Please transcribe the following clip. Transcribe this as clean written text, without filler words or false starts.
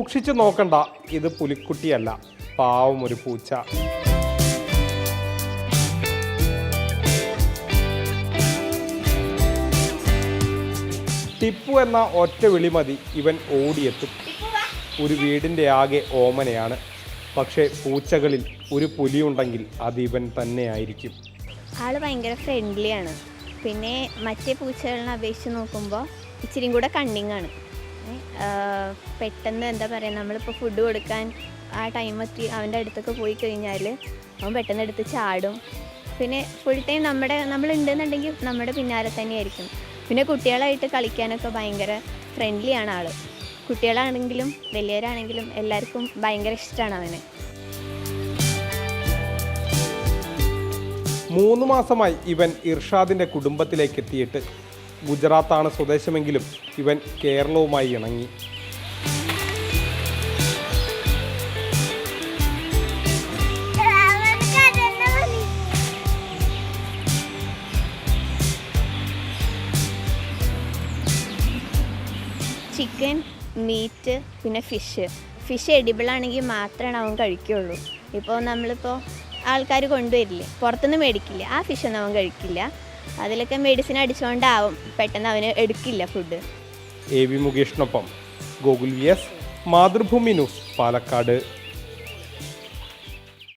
സൂക്ഷിച്ചു നോക്കണ്ട, ഇത് പുലിക്കുട്ടിയല്ല, പാവം ഒരു പൂച്ച. ടിപ്പു എന്ന ഒറ്റ വിളി മതി, ഇവൻ ഓടിയെത്തും. ഒരു വീടിൻ്റെ ആകെ ഓമനയാണ്. പക്ഷേ പൂച്ചകളിൽ ഒരു പുലിയുണ്ടെങ്കിൽ അത് ഇവൻ തന്നെയായിരിക്കും. ആൾ ഭയങ്കര ഫ്രണ്ട്ലിയാണ്. പിന്നെ മറ്റേ പൂച്ചകളിനെ അപേക്ഷിച്ച് നോക്കുമ്പോൾ ഇച്ചിരിയും കൂടെ കണ്ണിങ്ങാണ്. പെട്ടെന്ന് എന്താ പറയുക, നമ്മളിപ്പോൾ ഫുഡ് കൊടുക്കാൻ ആ ടൈം എത്തി അവൻ്റെ അടുത്തൊക്കെ പോയി കഴിഞ്ഞാൽ അവൻ പെട്ടെന്ന് എടുത്ത് ചാടും. പിന്നെ ഫുൾ ടൈം നമ്മളുണ്ടെന്നുണ്ടെങ്കിൽ നമ്മുടെ പിന്നാലെ തന്നെയായിരിക്കും. പിന്നെ കുട്ടികളായിട്ട് കളിക്കാനൊക്കെ ഭയങ്കര ഫ്രണ്ട്ലിയാണ് ആൾ. കുട്ടികളാണെങ്കിലും വലിയവരാണെങ്കിലും എല്ലാവർക്കും ഭയങ്കര ഇഷ്ടമാണ് അവനെ. 3 മാസമായി ഇവൻ ഇർഷാദിൻ്റെ കുടുംബത്തിലേക്ക് എത്തിയിട്ട്. ഗുജറാത്താണ് സ്വദേശമെങ്കിലും ഇവൻ കേരളവുമായി ഇണങ്ങി. ചിക്കൻ, മീറ്റ്, പിന്നെ ഫിഷ് എഡിബിളാണെങ്കിൽ മാത്രമാണ് അവൻ കഴിക്കുകയുള്ളൂ. ഇപ്പോൾ നമ്മളിപ്പോൾ ആൾക്കാർ കൊണ്ടുവരില്ലേ, പുറത്തുനിന്ന് മേടിക്കില്ല, ആ ഫിഷൊന്നും അവൻ കഴിക്കില്ല. അതിലൊക്കെ മെഡിസിൻ അടിച്ചുകൊണ്ടാവും പെട്ടെന്ന് അവന് എടുക്കില്ല ഫുഡ്. AV മുകേഷിനൊപ്പം ഗോകുൽ VS, മാതൃഭൂമി ന്യൂസ്, പാലക്കാട്.